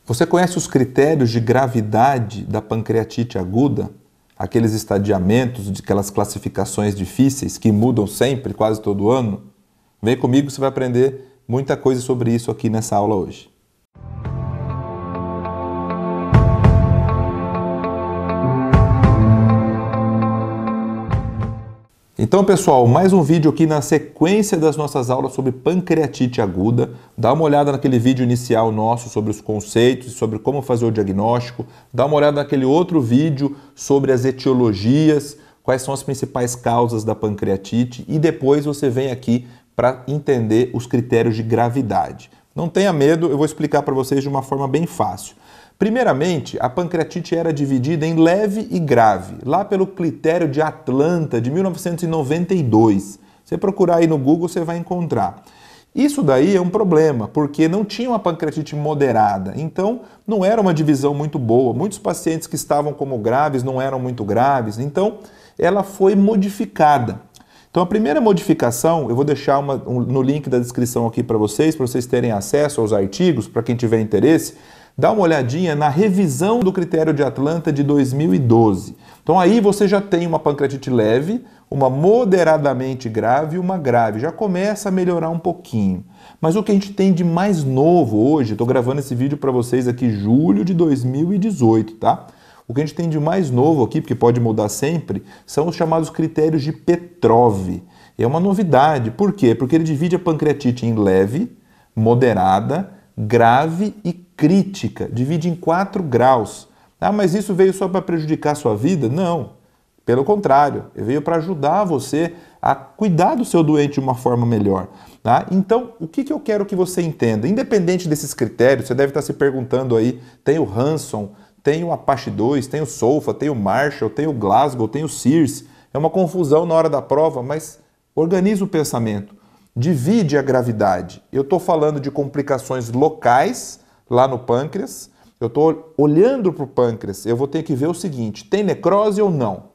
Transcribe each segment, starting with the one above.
Você conhece os critérios de gravidade da pancreatite aguda? Aqueles estadiamentos, aquelas classificações difíceis que mudam sempre, quase todo ano? Vem comigo, você vai aprender muita coisa sobre isso aqui nessa aula hoje. Então, pessoal, mais um vídeo aqui na sequência das nossas aulas sobre pancreatite aguda. Dá uma olhada naquele vídeo inicial nosso sobre os conceitos, sobre como fazer o diagnóstico. Dá uma olhada naquele outro vídeo sobre as etiologias, quais são as principais causas da pancreatite. E depois você vem aqui para entender os critérios de gravidade. Não tenha medo, eu vou explicar para vocês de uma forma bem fácil. Primeiramente, a pancreatite era dividida em leve e grave, lá pelo critério de Atlanta, de 1992. Você procurar aí no Google, você vai encontrar. Isso daí é um problema, porque não tinha uma pancreatite moderada, então não era uma divisão muito boa. Muitos pacientes que estavam como graves não eram muito graves, então ela foi modificada. Então a primeira modificação, eu vou deixar no link da descrição aqui para vocês terem acesso aos artigos, para quem tiver interesse. Dá uma olhadinha na revisão do critério de Atlanta de 2012. Então aí você já tem uma pancreatite leve, uma moderadamente grave e uma grave. Já começa a melhorar um pouquinho. Mas o que a gente tem de mais novo hoje, estou gravando esse vídeo para vocês aqui em julho de 2018, tá? O que a gente tem de mais novo aqui, porque pode mudar sempre, são os chamados critérios de Petrov. É uma novidade. Por quê? Porque ele divide a pancreatite em leve, moderada, grave e crítica, divide em 4 graus. Ah, mas isso veio só para prejudicar a sua vida? Não, pelo contrário, veio para ajudar você a cuidar do seu doente de uma forma melhor. Tá? Então, o que eu quero que você entenda? Independente desses critérios, você deve estar se perguntando aí, tem o Hanson, tem o Apache 2, tem o Solfa, tem o Marshall, tem o Glasgow, tem o Sears. É uma confusão na hora da prova, mas organiza o pensamento. Divide a gravidade. Eu estou falando de complicações locais lá no pâncreas. Eu estou olhando para o pâncreas. Eu vou ter que ver o seguinte: tem necrose ou não?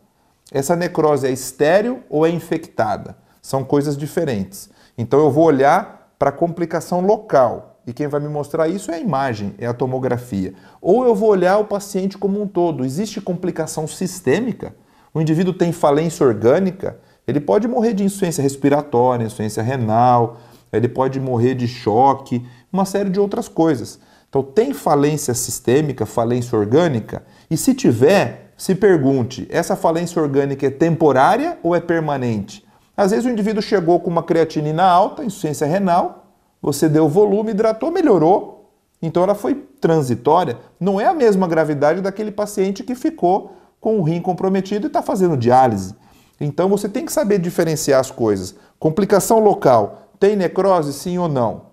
Essa necrose é estéril ou é infectada? São coisas diferentes. Então eu vou olhar para a complicação local. E quem vai me mostrar isso é a imagem, é a tomografia. Ou eu vou olhar o paciente como um todo. Existe complicação sistêmica? O indivíduo tem falência orgânica? Ele pode morrer de insuficiência respiratória, insuficiência renal, ele pode morrer de choque, uma série de outras coisas. Então, tem falência sistêmica, falência orgânica? E se tiver, se pergunte, essa falência orgânica é temporária ou é permanente? Às vezes o indivíduo chegou com uma creatinina alta, insuficiência renal, você deu volume, hidratou, melhorou. Então ela foi transitória. Não é a mesma gravidade daquele paciente que ficou com o rim comprometido e está fazendo diálise. Então você tem que saber diferenciar as coisas. Complicação local, tem necrose sim ou não?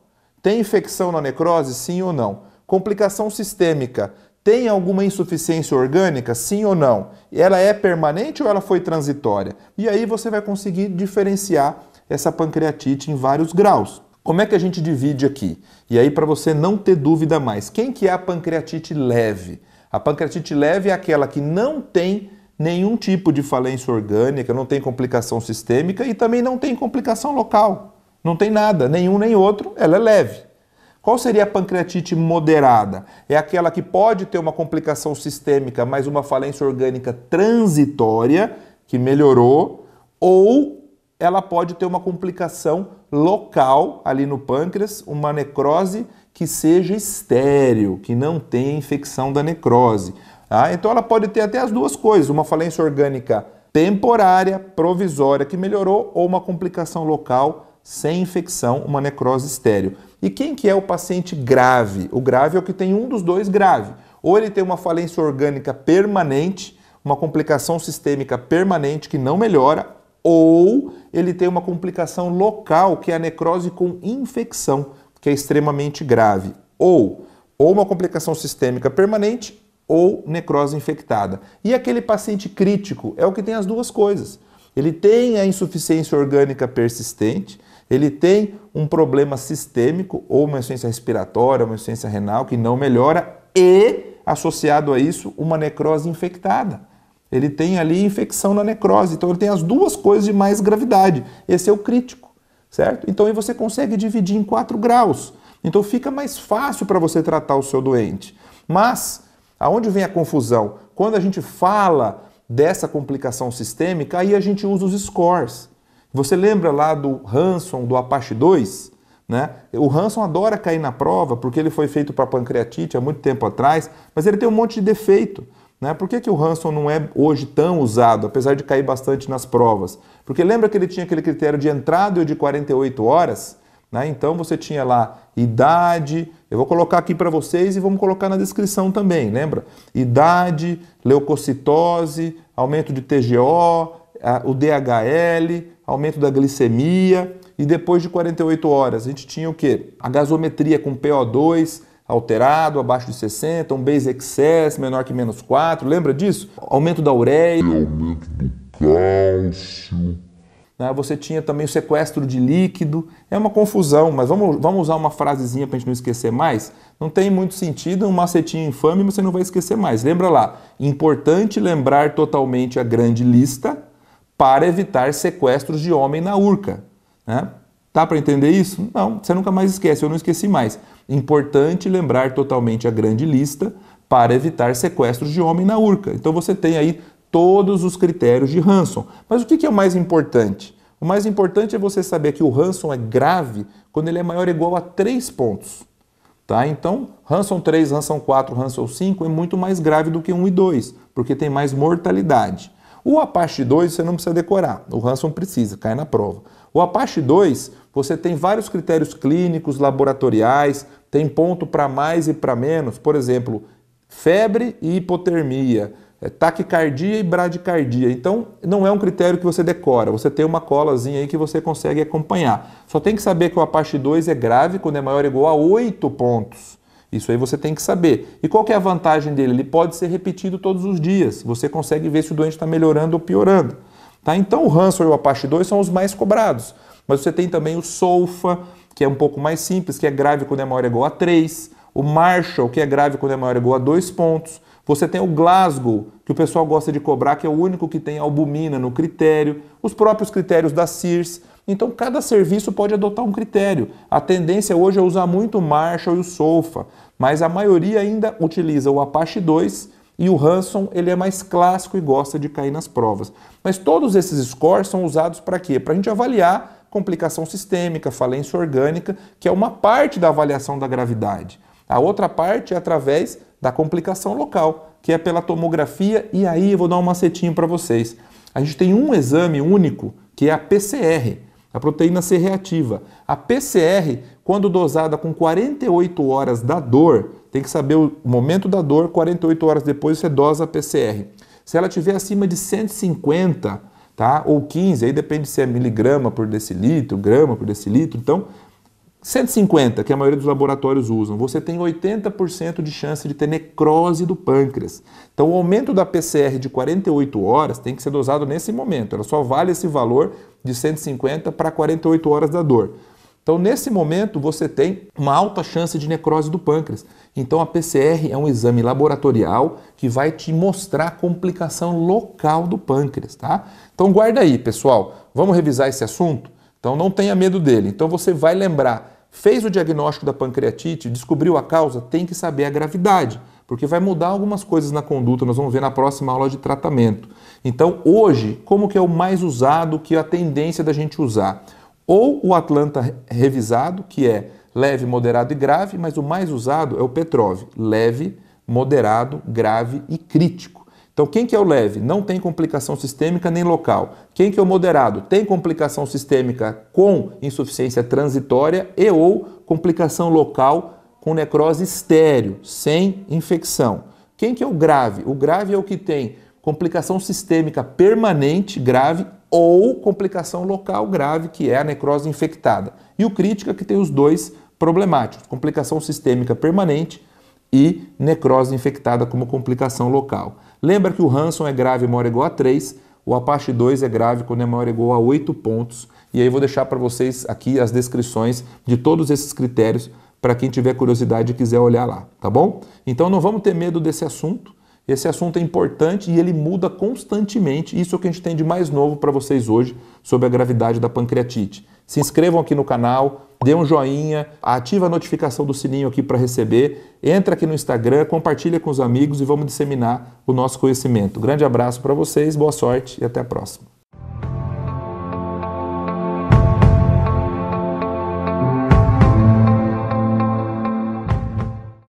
Tem infecção na necrose sim ou não? Complicação sistêmica, tem alguma insuficiência orgânica sim ou não? Ela é permanente ou ela foi transitória? E aí você vai conseguir diferenciar essa pancreatite em vários graus. Como é que a gente divide aqui? E aí para você não ter dúvida mais, quem que é a pancreatite leve? A pancreatite leve é aquela que não tem nenhum tipo de falência orgânica, não tem complicação sistêmica e também não tem complicação local. Não tem nada, nenhum nem outro, ela é leve. Qual seria a pancreatite moderada? É aquela que pode ter uma complicação sistêmica, mas uma falência orgânica transitória, que melhorou, ou ela pode ter uma complicação local ali no pâncreas, uma necrose que seja estéril, que não tenha infecção da necrose. Então ela pode ter até as duas coisas, uma falência orgânica temporária, provisória, que melhorou, ou uma complicação local sem infecção, uma necrose estéril. E quem que é o paciente grave? O grave é o que tem um dos dois grave. Ou ele tem uma falência orgânica permanente, uma complicação sistêmica permanente que não melhora, ou ele tem uma complicação local, que é a necrose com infecção, que é extremamente grave. Ou uma complicação sistêmica permanente, ou necrose infectada. E aquele paciente crítico é o que tem as duas coisas. Ele tem a insuficiência orgânica persistente, ele tem um problema sistêmico, ou uma insuficiência respiratória, uma insuficiência renal que não melhora, e, associado a isso, uma necrose infectada. Ele tem ali infecção na necrose, então ele tem as duas coisas de mais gravidade. Esse é o crítico, certo? Então aí você consegue dividir em 4 graus. Então fica mais fácil para você tratar o seu doente. Mas, aonde vem a confusão? Quando a gente fala dessa complicação sistêmica, aí a gente usa os scores. Você lembra lá do Hanson, do Apache 2? Né? O Hanson adora cair na prova porque ele foi feito para pancreatite há muito tempo atrás, mas ele tem um monte de defeito. Né? Por que o Hanson não é hoje tão usado, apesar de cair bastante nas provas? Porque lembra que ele tinha aquele critério de entrada e de 48 horas? Né? Então você tinha lá idade, eu vou colocar aqui para vocês e vamos colocar na descrição também, lembra? Idade, leucocitose, aumento de TGO, o DHL, aumento da glicemia, e depois de 48 horas a gente tinha o quê? A gasometria com PO2 alterado, abaixo de 60, um base excess menor que -4, lembra disso? Aumento da ureia, aumento do cálcio. Você tinha também o sequestro de líquido, é uma confusão, mas vamos usar uma frasezinha para a gente não esquecer mais? Não tem muito sentido, um macetinho infame, você não vai esquecer mais. Lembra lá, importante lembrar totalmente a grande lista para evitar sequestros de homem na urca. Né? Dá para entender isso? Não, você nunca mais esquece, eu não esqueci mais. Importante lembrar totalmente a grande lista para evitar sequestros de homem na urca. Então você tem aí todos os critérios de Hanson. Mas o que é o mais importante? O mais importante é você saber que o Hanson é grave quando ele é maior ou igual a 3 pontos. Tá? Então, Hanson 3, Hanson 4, Hanson 5 é muito mais grave do que 1 e 2, porque tem mais mortalidade. O Apache 2 você não precisa decorar, o Hanson precisa, cai na prova. O Apache 2, você tem vários critérios clínicos, laboratoriais, tem ponto para mais e para menos, por exemplo, febre e hipotermia, taquicardia e bradicardia. Então, não é um critério que você decora, você tem uma colazinha aí que você consegue acompanhar. Só tem que saber que o Apache 2 é grave quando é maior ou igual a 8 pontos. Isso aí você tem que saber. E qual que é a vantagem dele? Ele pode ser repetido todos os dias. Você consegue ver se o doente está melhorando ou piorando. Tá? Então o Hanson e o Apache 2 são os mais cobrados. Mas você tem também o SOFA, que é um pouco mais simples, que é grave quando é maior ou igual a 3. O Marshall, que é grave quando é maior ou igual a 2 pontos. Você tem o Glasgow, que o pessoal gosta de cobrar, que é o único que tem albumina no critério. Os próprios critérios da CIRS. Então, cada serviço pode adotar um critério. A tendência hoje é usar muito o Marshall e o SOFA, mas a maioria ainda utiliza o Apache 2 e o Hanson, ele é mais clássico e gosta de cair nas provas. Mas todos esses scores são usados para quê? Para a gente avaliar complicação sistêmica, falência orgânica, que é uma parte da avaliação da gravidade. A outra parte é através da complicação local, que é pela tomografia, e aí eu vou dar um macetinho para vocês. A gente tem um exame único, que é a PCR, a proteína C reativa. A PCR, quando dosada com 48 horas da dor, tem que saber o momento da dor, 48 horas depois você dosa a PCR. Se ela estiver acima de 150, tá? Ou 15, aí depende se é miligrama por decilitro, grama por decilitro, então 150, que a maioria dos laboratórios usam, você tem 80% de chance de ter necrose do pâncreas. Então o aumento da PCR de 48 horas tem que ser dosado nesse momento, ela só vale esse valor de 150 para 48 horas da dor. Então nesse momento você tem uma alta chance de necrose do pâncreas. Então a PCR é um exame laboratorial que vai te mostrar a complicação local do pâncreas, tá? Então guarda aí, pessoal, vamos revisar esse assunto? Então não tenha medo dele. Então você vai lembrar, fez o diagnóstico da pancreatite, descobriu a causa, tem que saber a gravidade, porque vai mudar algumas coisas na conduta, nós vamos ver na próxima aula de tratamento. Então hoje, como que é o mais usado, que é a tendência da gente usar? Ou o Atlanta revisado, que é leve, moderado e grave, mas o mais usado é o Petrov, leve, moderado, grave e crítico. Então, quem que é o leve? Não tem complicação sistêmica nem local. Quem que é o moderado? Tem complicação sistêmica com insuficiência transitória e ou complicação local com necrose estéreo, sem infecção. Quem que é o grave? O grave é o que tem complicação sistêmica permanente grave ou complicação local grave, que é a necrose infectada. E o crítico é que tem os dois problemáticos, complicação sistêmica permanente e necrose infectada como complicação local. Lembra que o Hanson é grave maior ou igual a 3, o Apache 2 é grave quando é maior ou igual a 8 pontos. E aí eu vou deixar para vocês aqui as descrições de todos esses critérios para quem tiver curiosidade e quiser olhar lá, tá bom? Então não vamos ter medo desse assunto. Esse assunto é importante e ele muda constantemente. Isso é o que a gente tem de mais novo para vocês hoje sobre a gravidade da pancreatite. Se inscrevam aqui no canal, dê um joinha, ativa a notificação do sininho aqui para receber, entra aqui no Instagram, compartilha com os amigos e vamos disseminar o nosso conhecimento. Grande abraço para vocês, boa sorte e até a próxima.